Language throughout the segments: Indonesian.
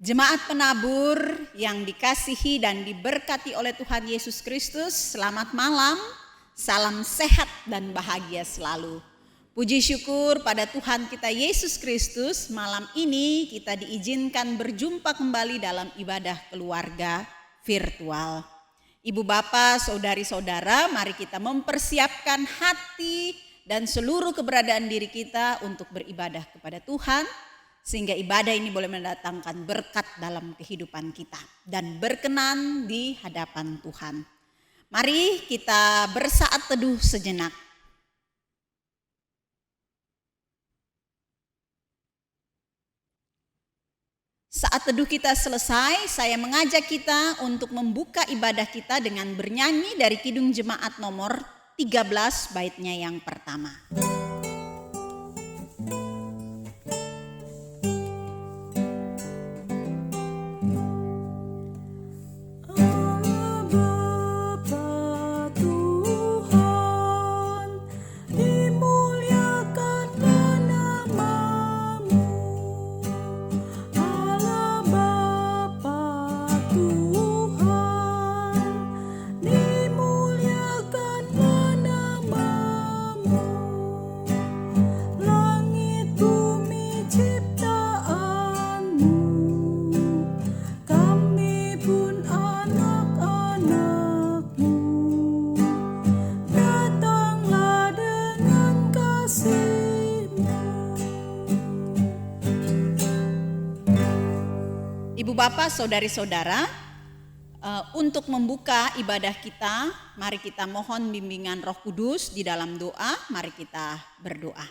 Jemaat penabur yang dikasihi dan diberkati oleh Tuhan Yesus Kristus, selamat malam, salam sehat dan bahagia selalu. Puji syukur pada Tuhan kita Yesus Kristus, malam ini kita diizinkan berjumpa kembali dalam ibadah keluarga virtual. Ibu bapak, saudari-saudara, mari kita mempersiapkan hati dan seluruh keberadaan diri kita untuk beribadah kepada Tuhan, sehingga ibadah ini boleh mendatangkan berkat dalam kehidupan kita dan berkenan di hadapan Tuhan. Mari kita bersaat teduh sejenak. Saat teduh kita selesai, saya mengajak kita untuk membuka ibadah kita dengan bernyanyi dari Kidung Jemaat nomor 13 baitnya yang pertama. Ibu bapak, saudari-saudara, untuk membuka ibadah kita, mari kita mohon bimbingan Roh Kudus di dalam doa. Mari kita berdoa.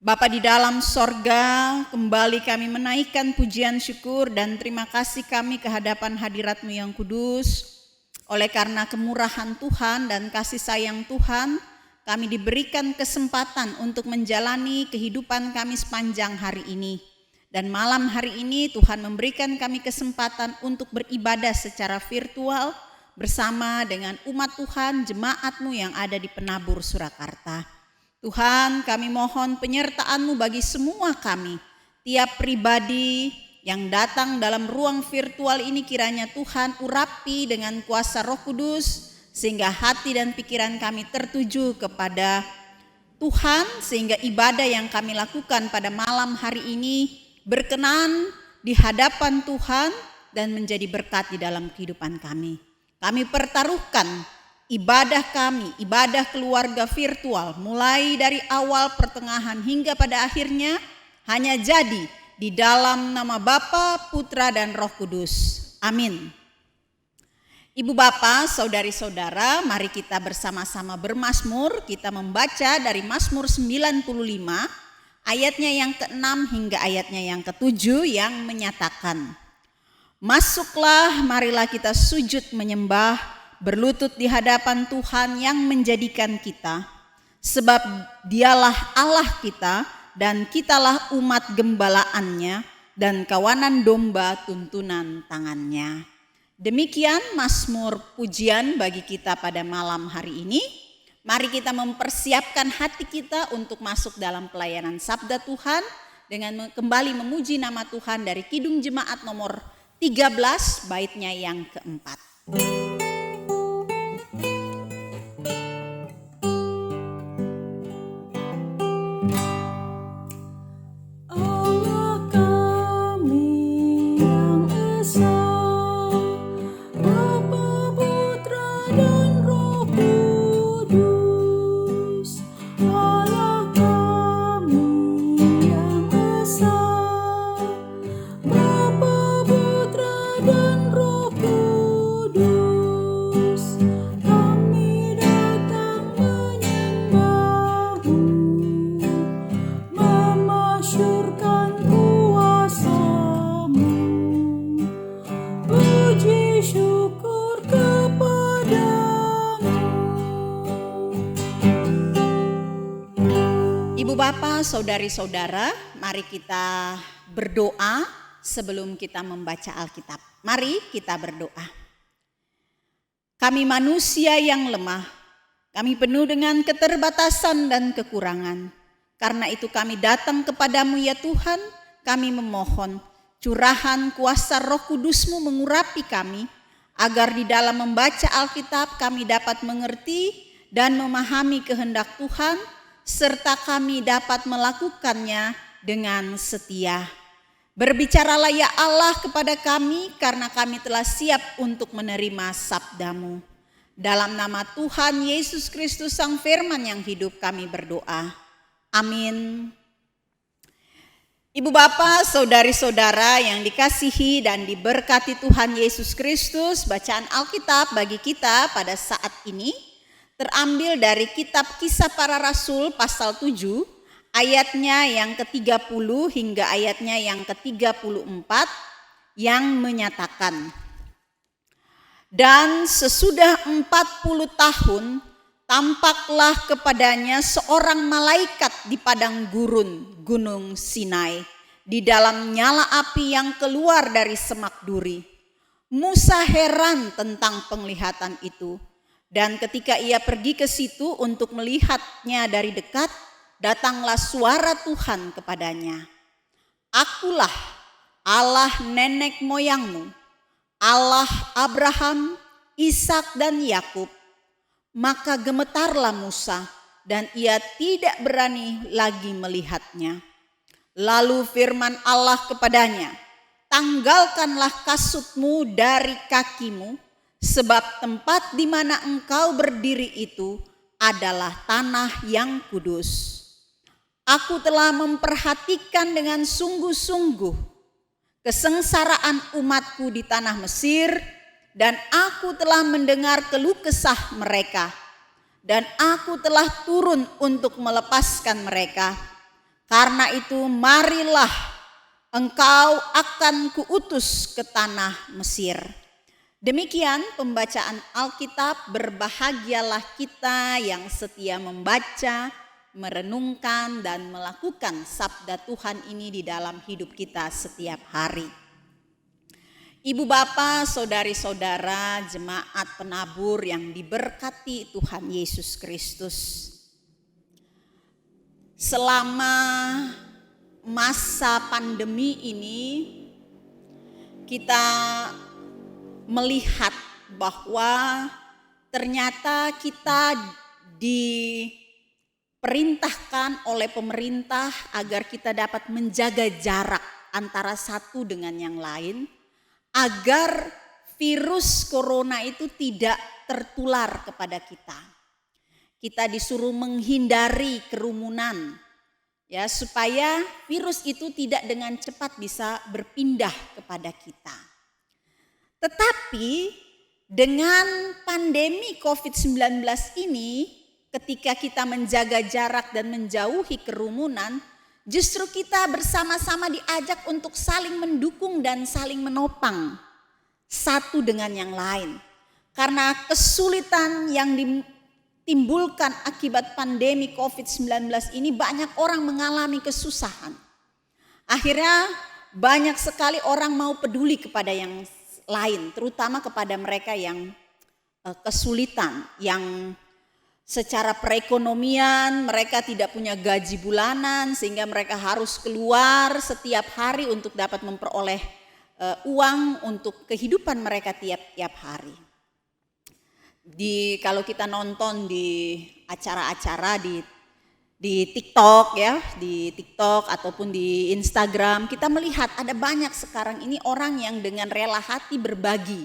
Bapa di dalam sorga, kembali kami menaikkan pujian syukur dan terima kasih kami ke hadapan hadirat-Mu yang kudus. Oleh karena kemurahan Tuhan dan kasih sayang Tuhan, kami diberikan kesempatan untuk menjalani kehidupan kami sepanjang hari ini. Dan malam hari ini Tuhan memberikan kami kesempatan untuk beribadah secara virtual bersama dengan umat Tuhan, jemaat-Mu yang ada di Penabur Surakarta. Tuhan, kami mohon penyertaan-Mu bagi semua kami, tiap pribadi yang datang dalam ruang virtual ini, kiranya Tuhan urapi dengan kuasa Roh Kudus sehingga hati dan pikiran kami tertuju kepada Tuhan, sehingga ibadah yang kami lakukan pada malam hari ini berkenan di hadapan Tuhan dan menjadi berkat di dalam kehidupan kami. Kami pertaruhkan ibadah kami, ibadah keluarga virtual, mulai dari awal, pertengahan hingga pada akhirnya hanya jadi di dalam nama Bapa, Putra dan Roh Kudus. Amin. Ibu bapak, saudari-saudara, mari kita bersama-sama bermazmur. Kita membaca dari Mazmur 95 ayatnya yang ke-6 hingga ayatnya yang ke-7 yang menyatakan, masuklah, marilah kita sujud menyembah, berlutut di hadapan Tuhan yang menjadikan kita, sebab Dialah Allah kita dan kitalah umat gembalaannya dan kawanan domba tuntunan tangannya. Demikian mazmur pujian bagi kita pada malam hari ini. Mari kita mempersiapkan hati kita untuk masuk dalam pelayanan Sabda Tuhan dengan kembali memuji nama Tuhan dari Kidung Jemaat nomor 13 baitnya yang keempat. Bapak, saudari-saudara, mari kita berdoa sebelum kita membaca Alkitab. Mari kita berdoa. Kami manusia yang lemah, kami penuh dengan keterbatasan dan kekurangan. Karena itu kami datang kepadamu ya Tuhan, kami memohon, curahan kuasa Roh Kudus-Mu mengurapi kami, agar di dalam membaca Alkitab kami dapat mengerti dan memahami kehendak Tuhan, serta kami dapat melakukannya dengan setia. Berbicaralah ya Allah kepada kami, karena kami telah siap untuk menerima sabda-Mu. Dalam nama Tuhan Yesus Kristus Sang Firman yang hidup kami berdoa. Amin. Ibu bapak, saudari-saudara yang dikasihi dan diberkati Tuhan Yesus Kristus, bacaan Alkitab bagi kita pada saat ini terambil dari kitab Kisah Para Rasul pasal 7, ayatnya yang ke-30 hingga ayatnya yang ke-34 yang menyatakan, dan sesudah 40 tahun tampaklah kepadanya seorang malaikat di padang gurun Gunung Sinai, di dalam nyala api yang keluar dari semak duri. Musa heran tentang penglihatan itu, dan ketika ia pergi ke situ untuk melihatnya dari dekat, datanglah suara Tuhan kepadanya. Akulah Allah nenek moyangmu, Allah Abraham, Ishak dan Yakub. Maka gemetarlah Musa, dan ia tidak berani lagi melihatnya. Lalu firman Allah kepadanya, tanggalkanlah kasutmu dari kakimu, sebab tempat di mana engkau berdiri itu adalah tanah yang kudus. Aku telah memperhatikan dengan sungguh-sungguh kesengsaraan umatku di tanah Mesir, dan aku telah mendengar keluh kesah mereka, dan aku telah turun untuk melepaskan mereka. Karena itu marilah engkau akan kuutus ke tanah Mesir. Demikian pembacaan Alkitab. Berbahagialah kita yang setia membaca, merenungkan dan melakukan sabda Tuhan ini di dalam hidup kita setiap hari. Ibu bapak, saudari-saudara, jemaat penabur yang diberkati Tuhan Yesus Kristus. Selama masa pandemi ini kita melihat bahwa ternyata kita diperintahkan oleh pemerintah agar kita dapat menjaga jarak antara satu dengan yang lain, agar virus corona itu tidak tertular kepada kita. Kita disuruh menghindari kerumunan, ya, supaya virus itu tidak dengan cepat bisa berpindah kepada kita. Tetapi dengan pandemi COVID-19 ini, ketika kita menjaga jarak dan menjauhi kerumunan, justru kita bersama-sama diajak untuk saling mendukung dan saling menopang satu dengan yang lain. Karena kesulitan yang ditimbulkan akibat pandemi COVID-19 ini, banyak orang mengalami kesusahan. Akhirnya banyak sekali orang mau peduli kepada yang lain, terutama kepada mereka yang kesulitan, yang secara perekonomian mereka tidak punya gaji bulanan, sehingga mereka harus keluar setiap hari untuk dapat memperoleh uang untuk kehidupan mereka tiap-tiap hari. Kalau kita nonton di acara-acara di TikTok, ya, di TikTok ataupun di Instagram, kita melihat ada banyak sekarang ini orang yang dengan rela hati berbagi,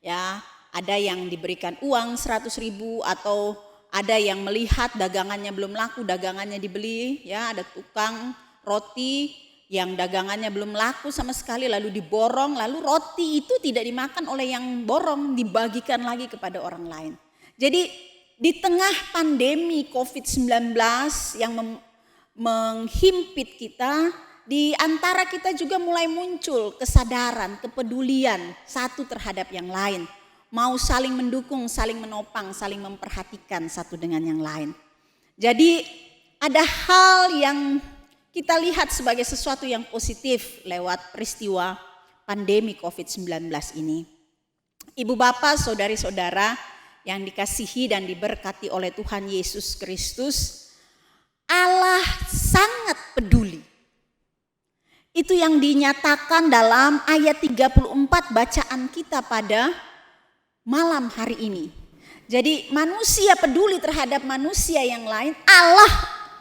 ya. Ada yang diberikan uang 100.000, atau ada yang melihat dagangannya belum laku, dagangannya dibeli, ya. Ada tukang roti yang dagangannya belum laku sama sekali, lalu diborong, lalu roti itu tidak dimakan oleh yang borong, dibagikan lagi kepada orang lain. Jadi di tengah pandemi COVID-19 yang menghimpit kita, di antara kita juga mulai muncul kesadaran, kepedulian satu terhadap yang lain. Mau saling mendukung, saling menopang, saling memperhatikan satu dengan yang lain. Jadi ada hal yang kita lihat sebagai sesuatu yang positif lewat peristiwa pandemi COVID-19 ini. Ibu bapak, saudari-saudara yang dikasihi dan diberkati oleh Tuhan Yesus Kristus, Allah sangat peduli. Itu yang dinyatakan dalam ayat 34 bacaan kita pada malam hari ini. Jadi manusia peduli terhadap manusia yang lain, Allah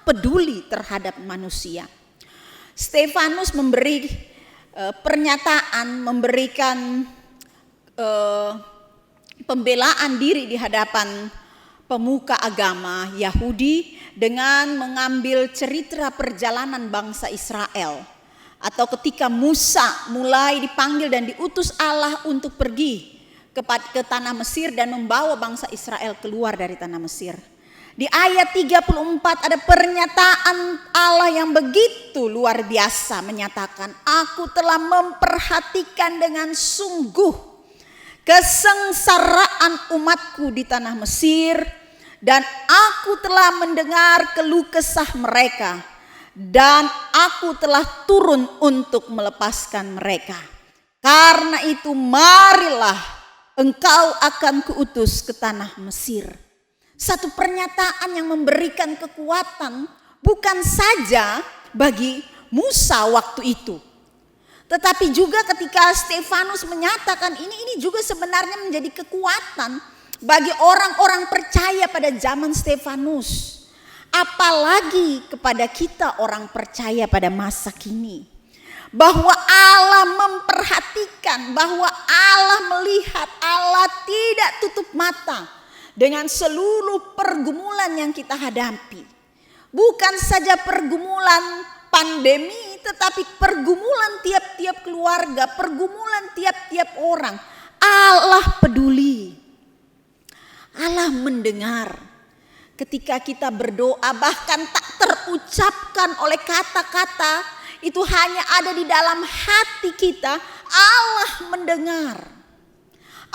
peduli terhadap manusia. Stefanus memberi pernyataan, memberikan pembelaan diri di hadapan pemuka agama Yahudi dengan mengambil cerita perjalanan bangsa Israel. Atau ketika Musa mulai dipanggil dan diutus Allah untuk pergi ke tanah Mesir dan membawa bangsa Israel keluar dari tanah Mesir. Di ayat 34 ada pernyataan Allah yang begitu luar biasa, menyatakan, aku telah memperhatikan dengan sungguh kesengsaraan umatku di tanah Mesir, dan aku telah mendengar keluh kesah mereka, dan aku telah turun untuk melepaskan mereka. Karena itu marilah engkau akan kuutus ke tanah Mesir. Satu pernyataan yang memberikan kekuatan bukan saja bagi Musa waktu itu, tetapi juga ketika Stefanus menyatakan ini juga sebenarnya menjadi kekuatan bagi orang-orang percaya pada zaman Stefanus. Apalagi kepada kita orang percaya pada masa kini. Bahwa Allah memperhatikan, bahwa Allah melihat, Allah tidak tutup mata dengan seluruh pergumulan yang kita hadapi. Bukan saja pergumulan pandemi, tetapi pergumulan tiap-tiap keluarga, pergumulan tiap-tiap orang. Allah peduli. Allah mendengar ketika kita berdoa, bahkan tak terucapkan oleh kata-kata, itu hanya ada di dalam hati kita. Allah mendengar.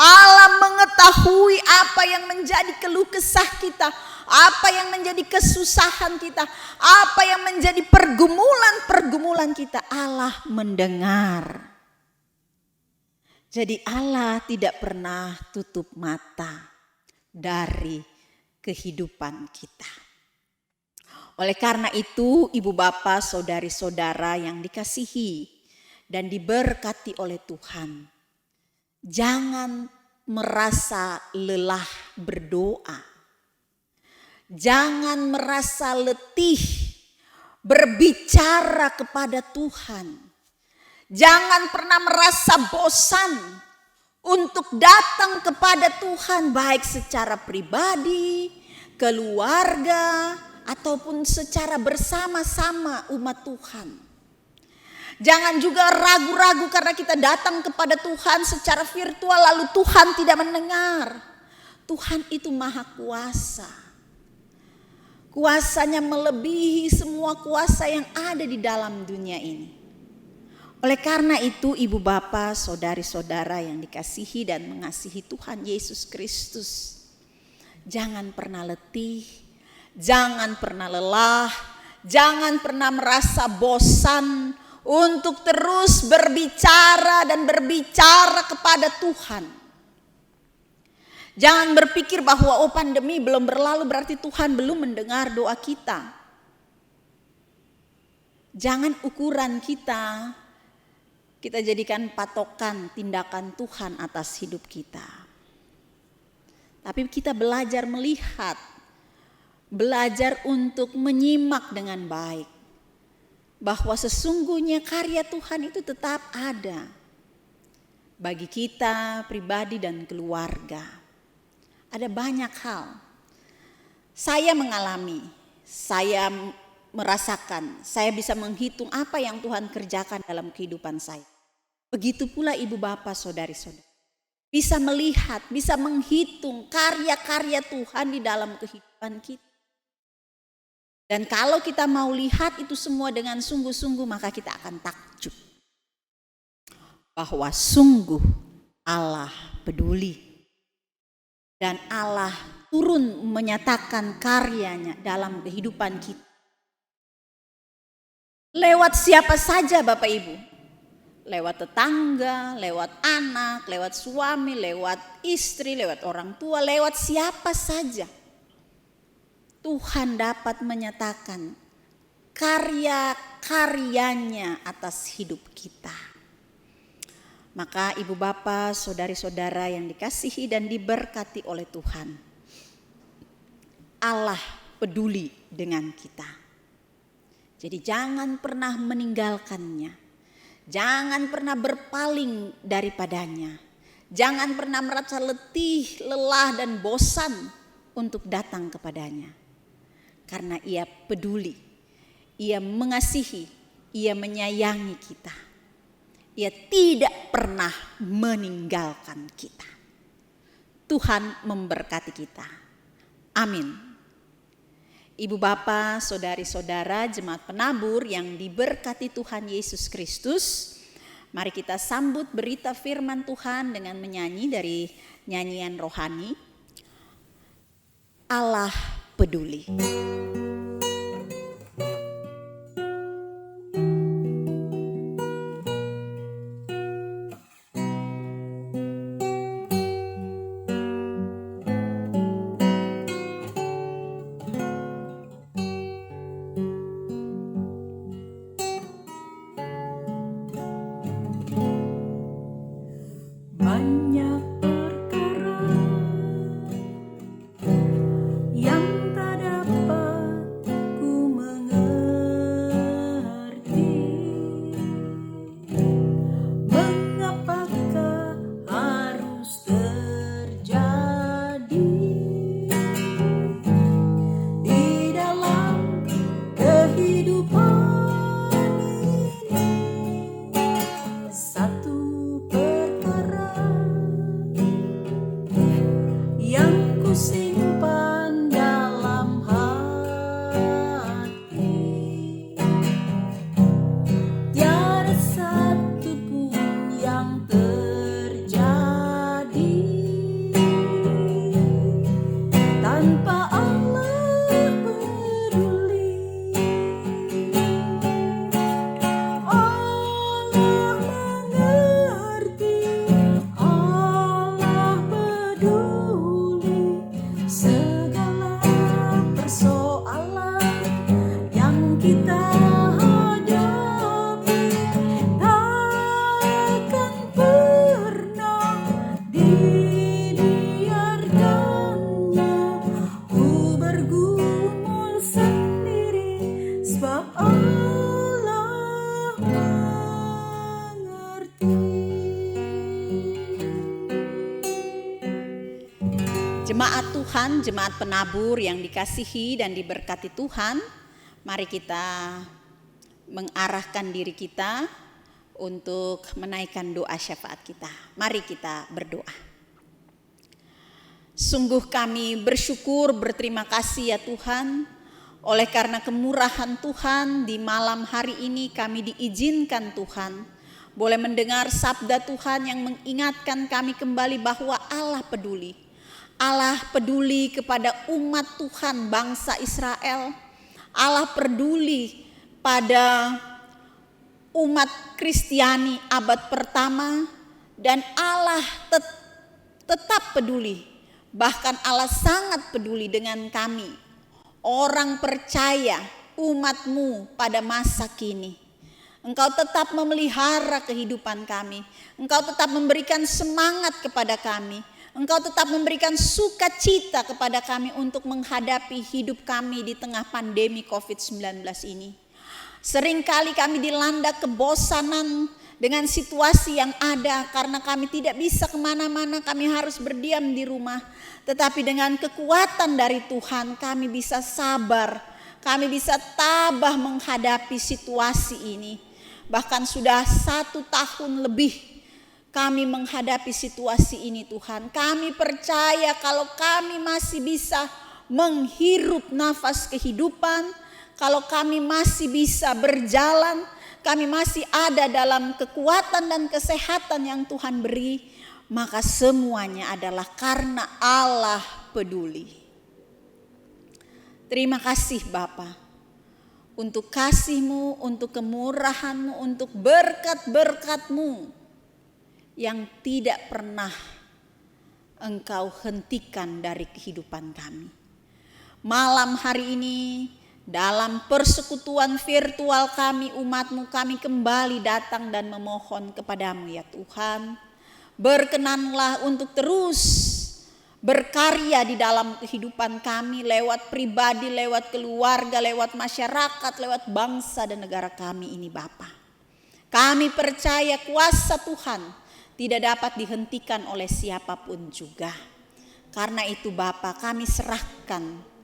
Allah mengetahui apa yang menjadi keluh kesah kita, apa yang menjadi kesusahan kita, apa yang menjadi pergumulan kita. Allah mendengar. Jadi Allah tidak pernah tutup mata dari kehidupan kita. Oleh karena itu, ibu bapak, saudari-saudara yang dikasihi dan diberkati oleh Tuhan, jangan merasa lelah berdoa. Jangan merasa letih berbicara kepada Tuhan. Jangan pernah merasa bosan untuk datang kepada Tuhan, baik secara pribadi, keluarga, ataupun secara bersama-sama umat Tuhan. Jangan juga ragu-ragu karena kita datang kepada Tuhan secara virtual lalu Tuhan tidak mendengar. Tuhan itu maha kuasa. Kuasanya melebihi semua kuasa yang ada di dalam dunia ini. Oleh karena itu, ibu bapak, saudari-saudara yang dikasihi dan mengasihi Tuhan Yesus Kristus, jangan pernah letih. Jangan pernah lelah, jangan pernah merasa bosan untuk terus berbicara dan berbicara kepada Tuhan. Jangan berpikir bahwa pandemi belum berlalu berarti Tuhan belum mendengar doa kita. Jangan ukuran kita jadikan patokan tindakan Tuhan atas hidup kita. Tapi kita belajar melihat, belajar untuk menyimak dengan baik bahwa sesungguhnya karya Tuhan itu tetap ada bagi kita pribadi dan keluarga. Ada banyak hal saya mengalami, saya merasakan, saya bisa menghitung apa yang Tuhan kerjakan dalam kehidupan saya. Begitu pula ibu bapak, saudari-saudari, bisa melihat, bisa menghitung karya-karya Tuhan di dalam kehidupan kita. Dan kalau kita mau lihat itu semua dengan sungguh-sungguh, maka kita akan takjub bahwa sungguh Allah peduli. Dan Allah turun menyatakan karyanya dalam kehidupan kita. Lewat siapa saja Bapak Ibu. Lewat tetangga, lewat anak, lewat suami, lewat istri, lewat orang tua, lewat siapa saja. Tuhan dapat menyatakan karya karyanya atas hidup kita. Maka ibu bapak, saudari-saudara yang dikasihi dan diberkati oleh Tuhan, Allah peduli dengan kita. Jadi jangan pernah meninggalkannya. Jangan pernah berpaling daripadanya. Jangan pernah merasa letih, lelah dan bosan untuk datang kepadanya. Karena Ia peduli, Ia mengasihi, Ia menyayangi kita. Ia tidak pernah meninggalkan kita. Tuhan memberkati kita. Amin. Ibu bapak, saudari-saudara, jemaat penabur yang diberkati Tuhan Yesus Kristus, mari kita sambut berita firman Tuhan dengan menyanyi dari nyanyian rohani, Allah peduli. Jemaat Tuhan, jemaat penabur yang dikasihi dan diberkati Tuhan, mari kita mengarahkan diri kita untuk menaikkan doa syafaat kita. Mari kita berdoa. Sungguh kami bersyukur, berterima kasih ya Tuhan, oleh karena kemurahan Tuhan di malam hari ini kami diizinkan Tuhan boleh mendengar sabda Tuhan yang mengingatkan kami kembali bahwa Allah peduli. Allah peduli kepada umat Tuhan bangsa Israel. Allah peduli pada umat Kristiani abad pertama. Dan Allah tetap peduli. Bahkan Allah sangat peduli dengan kami, orang percaya, umat-Mu pada masa kini. Engkau tetap memelihara kehidupan kami. Engkau tetap memberikan semangat kepada kami. Engkau tetap memberikan sukacita kepada kami untuk menghadapi hidup kami di tengah pandemi COVID-19 ini. Seringkali kami dilanda kebosanan dengan situasi yang ada karena kami tidak bisa kemana-mana, kami harus berdiam di rumah. Tetapi dengan kekuatan dari Tuhan kami bisa sabar, kami bisa tabah menghadapi situasi ini. Bahkan sudah 1 tahun lebih kami menghadapi situasi ini Tuhan. Kami percaya kalau kami masih bisa menghirup nafas kehidupan, kalau kami masih bisa berjalan, kami masih ada dalam kekuatan dan kesehatan yang Tuhan beri, maka semuanya adalah karena Allah peduli. Terima kasih Bapa untuk kasih-Mu, untuk kemurahan-Mu, untuk berkat-berkat-Mu yang tidak pernah Engkau hentikan dari kehidupan kami. Malam hari ini Dalam persekutuan virtual kami, umat-Mu, kami kembali datang dan memohon kepadamu ya Tuhan. Berkenanlah untuk terus berkarya di dalam kehidupan kami, lewat pribadi, lewat keluarga, lewat masyarakat, lewat bangsa dan negara kami ini Bapa. Kami percaya kuasa Tuhan tidak dapat dihentikan oleh siapapun juga. Karena itu Bapa, kami serahkan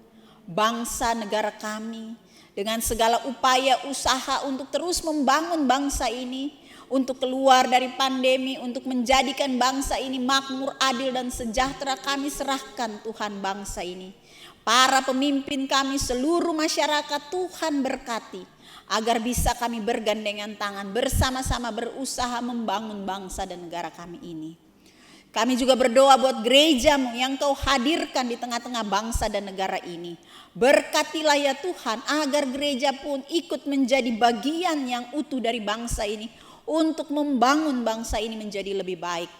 bangsa negara kami dengan segala upaya usaha untuk terus membangun bangsa ini, untuk keluar dari pandemi, untuk menjadikan bangsa ini makmur, adil dan sejahtera. Kami serahkan Tuhan bangsa ini, para pemimpin kami, seluruh masyarakat. Tuhan berkati agar bisa kami bergandengan tangan bersama-sama berusaha membangun bangsa dan negara kami ini. Kami juga berdoa buat gereja-Mu yang Kau hadirkan di tengah-tengah bangsa dan negara ini. Berkatilah ya Tuhan agar gereja pun ikut menjadi bagian yang utuh dari bangsa ini untuk membangun bangsa ini menjadi lebih baik.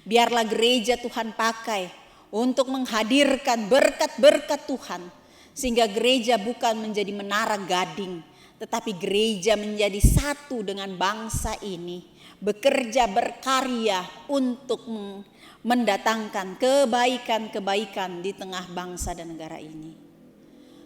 Biarlah gereja Tuhan pakai untuk menghadirkan berkat-berkat Tuhan, sehingga gereja bukan menjadi menara gading, tetapi gereja menjadi satu dengan bangsa ini, bekerja berkarya untuk mendatangkan kebaikan-kebaikan di tengah bangsa dan negara ini.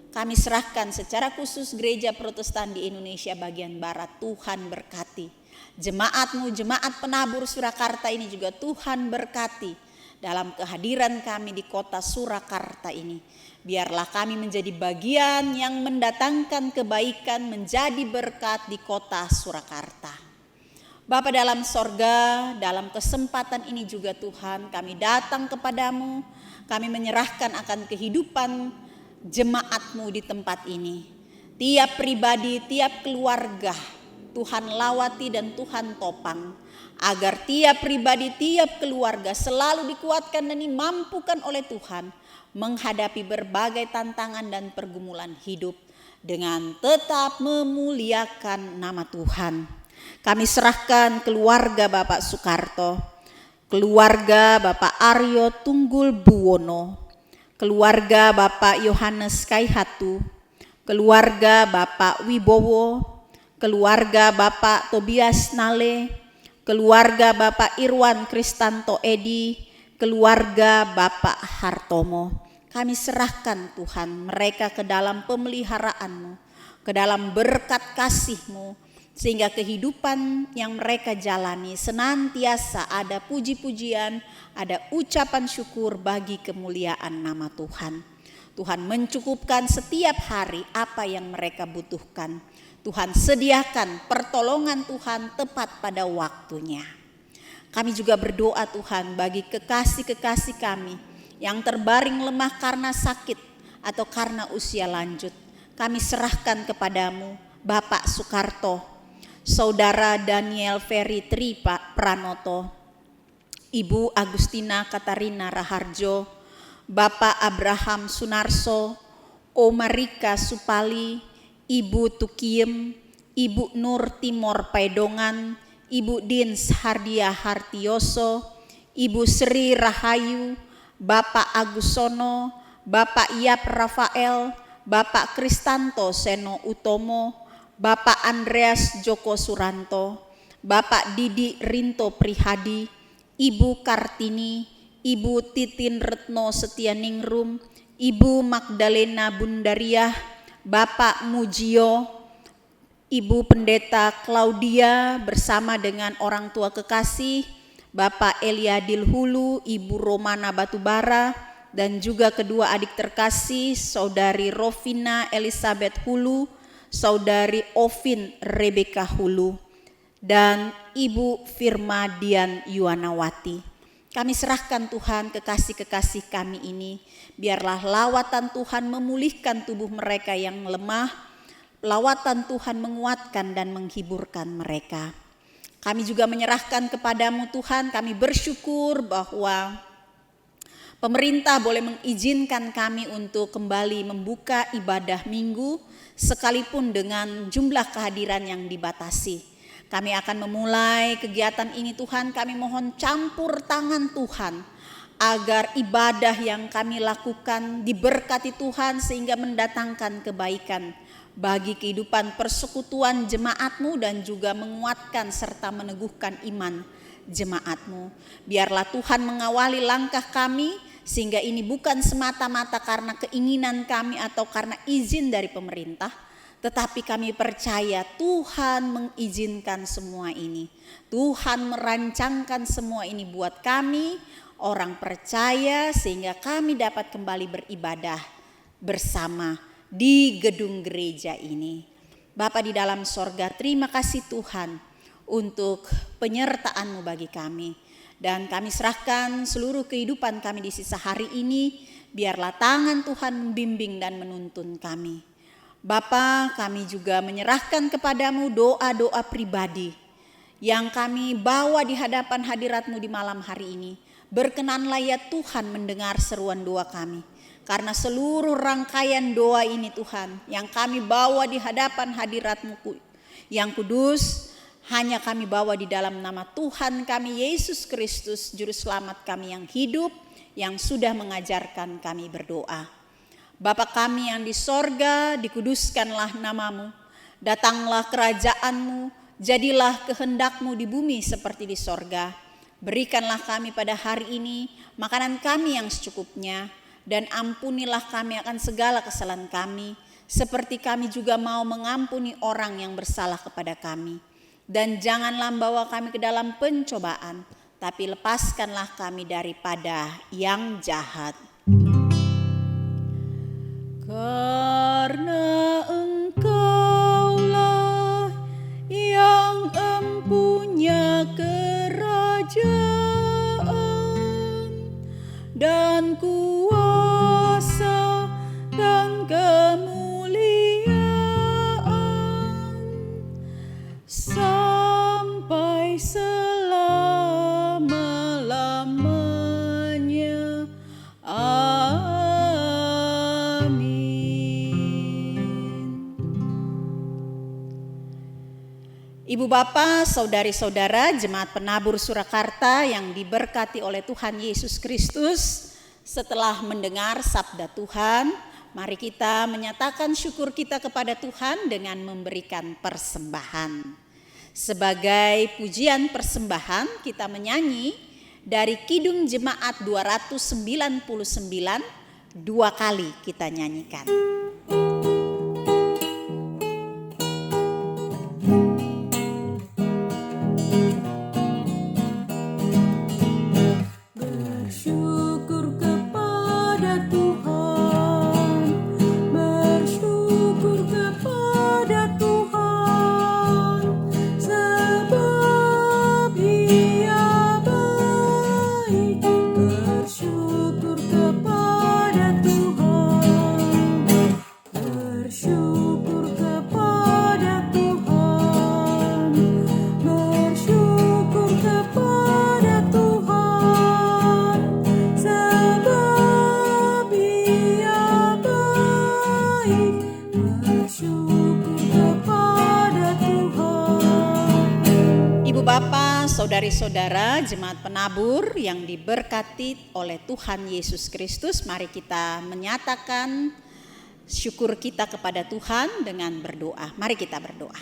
Kami serahkan secara khusus gereja Protestan di Indonesia bagian Barat. Tuhan berkati jemaat-Mu, jemaat penabur Surakarta ini juga Tuhan berkati dalam kehadiran kami di kota Surakarta ini. Biarlah kami menjadi bagian yang mendatangkan kebaikan, menjadi berkat di kota Surakarta. Bapa dalam sorga, dalam kesempatan ini juga Tuhan kami datang kepadamu, kami menyerahkan akan kehidupan jemaat-Mu di tempat ini. Tiap pribadi, tiap keluarga, Tuhan lawati dan Tuhan topang, agar tiap pribadi, tiap keluarga selalu dikuatkan dan dimampukan oleh Tuhan menghadapi berbagai tantangan dan pergumulan hidup dengan tetap memuliakan nama Tuhan. Kami serahkan keluarga Bapak Soekarto, keluarga Bapak Aryo Tunggul Buwono, keluarga Bapak Yohanes Kaihatu, keluarga Bapak Wibowo, keluarga Bapak Tobias Nale, keluarga Bapak Irwan Kristanto Edi, keluarga Bapak Hartomo. Kami serahkan Tuhan mereka ke dalam pemeliharaan-Mu, ke dalam berkat kasih-Mu, sehingga kehidupan yang mereka jalani senantiasa ada puji-pujian, ada ucapan syukur bagi kemuliaan nama Tuhan. Tuhan mencukupkan setiap hari apa yang mereka butuhkan. Tuhan sediakan pertolongan Tuhan tepat pada waktunya. Kami juga berdoa Tuhan bagi kekasih-kekasih kami yang terbaring lemah karena sakit atau karena usia lanjut. Kami serahkan kepadamu Bapak Soekarto, Saudara Daniel Ferry Tri Pranoto, Ibu Agustina Katarina Raharjo, Bapak Abraham Sunarso, Omarika Supali, Ibu Tukiem, Ibu Nur Timor Paedongan, Ibu Dins Hardia Hartioso, Ibu Sri Rahayu, Bapak Agusono, Bapak Yap Rafael, Bapak Kristanto Seno Utomo, Bapak Andreas Joko Suranto, Bapak Didi Rinto Prihadi, Ibu Kartini, Ibu Titin Retno Setianingrum, Ibu Magdalena Bundariah, Bapak Mujio, Ibu Pendeta Claudia bersama dengan orang tua kekasih, Bapak Eliadil Hulu, Ibu Romana Batubara, dan juga kedua adik terkasih, Saudari Rovina Elizabeth Hulu, Saudari Ovin Rebeka Hulu, dan Ibu Firma Dian Yuwanawati. Kami serahkan Tuhan kekasih-kekasih kami ini, biarlah lawatan Tuhan memulihkan tubuh mereka yang lemah, lawatan Tuhan menguatkan dan menghiburkan mereka. Kami juga menyerahkan kepadamu Tuhan, kami bersyukur bahwa pemerintah boleh mengizinkan kami untuk kembali membuka ibadah minggu, sekalipun dengan jumlah kehadiran yang dibatasi. Kami akan memulai kegiatan ini Tuhan, kami mohon campur tangan Tuhan, agar ibadah yang kami lakukan diberkati Tuhan sehingga mendatangkan kebaikan bagi kehidupan persekutuan jemaat-Mu dan juga menguatkan serta meneguhkan iman jemaat-Mu. Biarlah Tuhan mengawali langkah kami sehingga ini bukan semata-mata karena keinginan kami atau karena izin dari pemerintah, tetapi kami percaya Tuhan mengizinkan semua ini. Tuhan merancangkan semua ini buat kami, orang percaya, sehingga kami dapat kembali beribadah bersama di gedung gereja ini. Bapa di dalam sorga, terima kasih Tuhan untuk penyertaan-Mu bagi kami. Dan kami serahkan seluruh kehidupan kami di sisa hari ini, biarlah tangan Tuhan membimbing dan menuntun kami. Bapa, kami juga menyerahkan kepadamu doa-doa pribadi yang kami bawa di hadapan hadirat-Mu di malam hari ini. Berkenanlah ya Tuhan mendengar seruan doa kami. Karena seluruh rangkaian doa ini Tuhan yang kami bawa di hadapan hadirat-Mu yang kudus, hanya kami bawa di dalam nama Tuhan kami Yesus Kristus, Juru Selamat kami yang hidup, yang sudah mengajarkan kami berdoa. Bapa kami yang di sorga, dikuduskanlah nama-Mu, datanglah kerajaan-Mu, jadilah kehendak-Mu di bumi seperti di sorga. Berikanlah kami pada hari ini makanan kami yang secukupnya, dan ampunilah kami akan segala kesalahan kami, seperti kami juga mau mengampuni orang yang bersalah kepada kami. Dan janganlah membawa kami ke dalam pencobaan, tapi lepaskanlah kami daripada yang jahat. Karena Engkaulah yang empunya kerajaan dan kuasa dan kemuliaan sampai selama-lamanya. Ibu bapak, saudari-saudara, jemaat penabur Surakarta yang diberkati oleh Tuhan Yesus Kristus, setelah mendengar sabda Tuhan, mari kita menyatakan syukur kita kepada Tuhan dengan memberikan persembahan. Sebagai pujian persembahan, kita menyanyi dari Kidung Jemaat 299, 2 kali kita nyanyikan. Saudari-saudara, jemaat penabur yang diberkati oleh Tuhan Yesus Kristus, mari kita menyatakan syukur kita kepada Tuhan dengan berdoa. Mari kita berdoa.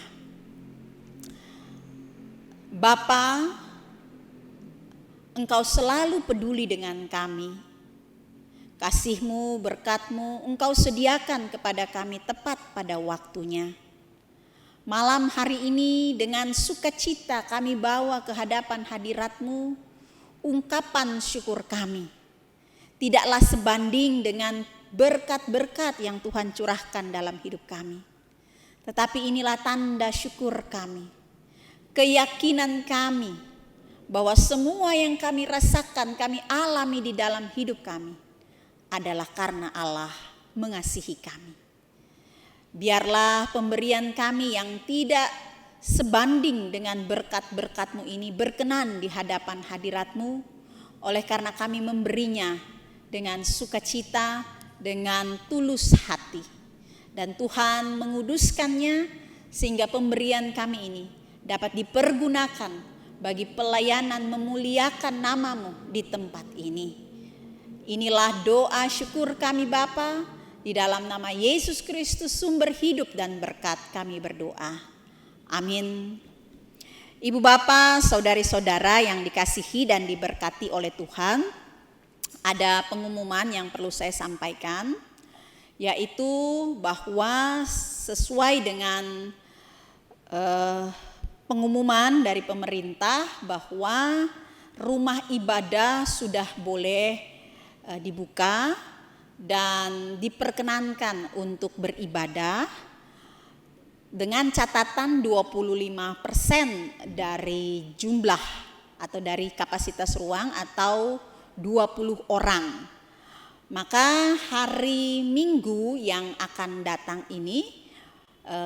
Bapa, Engkau selalu peduli dengan kami. Kasih-Mu, berkat-Mu, Engkau sediakan kepada kami tepat pada waktunya. Malam hari ini dengan sukacita kami bawa ke hadapan hadirat-Mu ungkapan syukur kami. Tidaklah sebanding dengan berkat-berkat yang Tuhan curahkan dalam hidup kami. Tetapi inilah tanda syukur kami. Keyakinan kami bahwa semua yang kami rasakan, kami alami di dalam hidup kami adalah karena Allah mengasihi kami. Biarlah pemberian kami yang tidak sebanding dengan berkat-berkat-Mu ini berkenan di hadapan hadirat-Mu, oleh karena kami memberinya dengan sukacita, dengan tulus hati. Dan Tuhan menguduskannya sehingga pemberian kami ini dapat dipergunakan bagi pelayanan memuliakan nama-Mu di tempat ini. Inilah doa syukur kami Bapa, di dalam nama Yesus Kristus sumber hidup dan berkat kami berdoa. Amin. Ibu Bapa, saudari-saudara yang dikasihi dan diberkati oleh Tuhan, ada pengumuman yang perlu saya sampaikan, yaitu bahwa sesuai dengan pengumuman dari pemerintah bahwa rumah ibadah sudah boleh dibuka dan diperkenankan untuk beribadah dengan catatan 25% dari jumlah atau dari kapasitas ruang atau 20 orang. Maka hari Minggu yang akan datang ini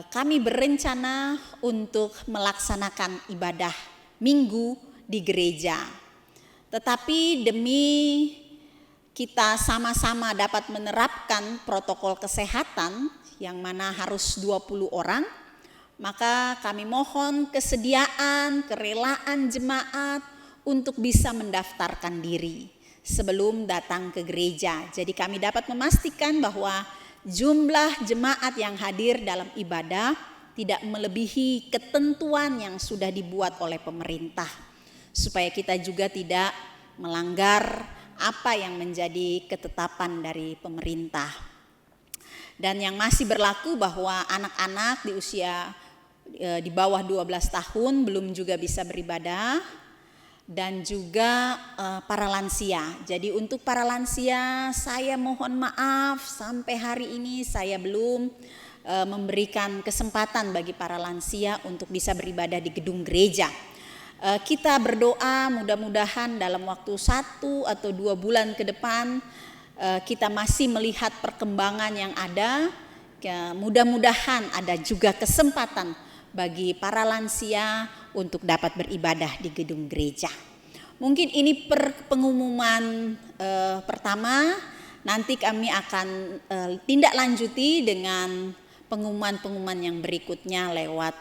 kami berencana untuk melaksanakan ibadah Minggu di gereja. Tetapi demi kita sama-sama dapat menerapkan protokol kesehatan yang mana harus 20 orang, maka kami mohon kesediaan, kerelaan jemaat untuk bisa mendaftarkan diri sebelum datang ke gereja. Jadi kami dapat memastikan bahwa jumlah jemaat yang hadir dalam ibadah tidak melebihi ketentuan yang sudah dibuat oleh pemerintah, supaya kita juga tidak melanggar apa yang menjadi ketetapan dari pemerintah. Dan yang masih berlaku bahwa anak-anak di usia di bawah 12 tahun belum juga bisa beribadah, dan juga para lansia. Jadi untuk para lansia saya mohon maaf, sampai hari ini saya belum memberikan kesempatan bagi para lansia untuk bisa beribadah di gedung gereja. Kita berdoa mudah-mudahan dalam waktu 1 atau 2 bulan ke depan kita masih melihat perkembangan yang ada. Mudah-mudahan ada juga kesempatan bagi para lansia untuk dapat beribadah di gedung gereja. Mungkin ini pengumuman pertama. Nanti kami akan tindak lanjuti dengan pengumuman-pengumuman yang berikutnya lewat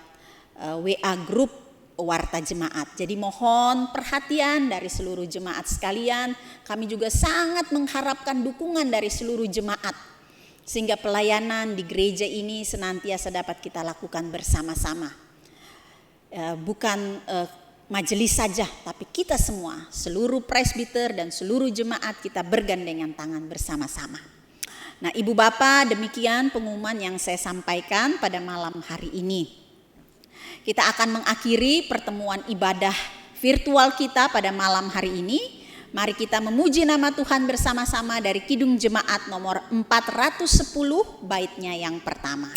WA Group Warta Jemaat. Jadi mohon perhatian dari seluruh jemaat sekalian. Kami juga sangat mengharapkan dukungan dari seluruh jemaat, sehingga pelayanan di gereja ini senantiasa dapat kita lakukan bersama-sama. Bukan majelis saja, tapi kita semua, seluruh presbiter dan seluruh jemaat, kita bergandengan tangan bersama-sama. Nah, Ibu Bapak, demikian pengumuman yang saya sampaikan pada malam hari ini. Kita akan mengakhiri pertemuan ibadah virtual kita pada malam hari ini. Mari kita memuji nama Tuhan bersama-sama dari Kidung Jemaat nomor 410 baitnya yang pertama.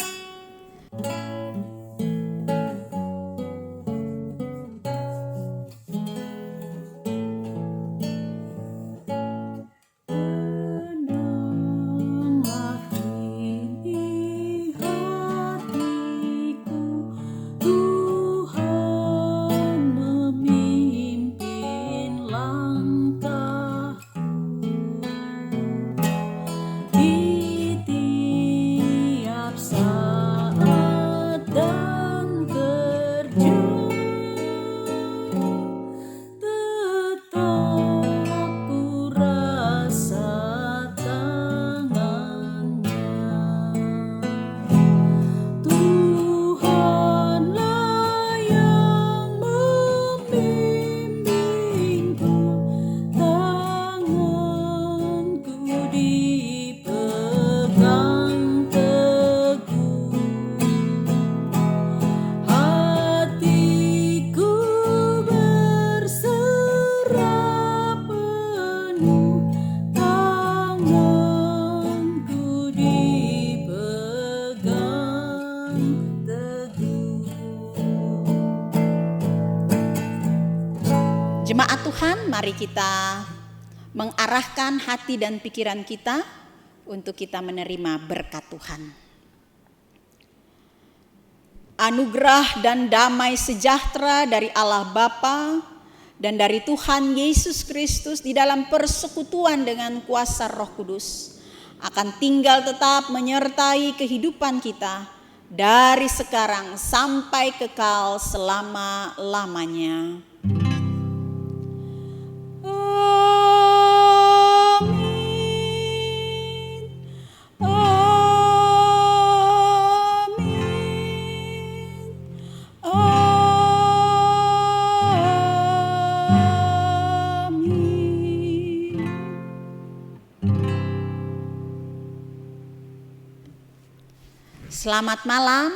Jemaat Tuhan, mari kita mengarahkan hati dan pikiran kita untuk kita menerima berkat Tuhan. Anugerah dan damai sejahtera dari Allah Bapa dan dari Tuhan Yesus Kristus di dalam persekutuan dengan kuasa Roh Kudus akan tinggal tetap menyertai kehidupan kita dari sekarang sampai kekal selama-lamanya. Amin. Selamat malam,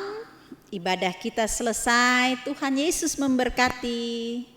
ibadah kita selesai. Tuhan Yesus memberkati.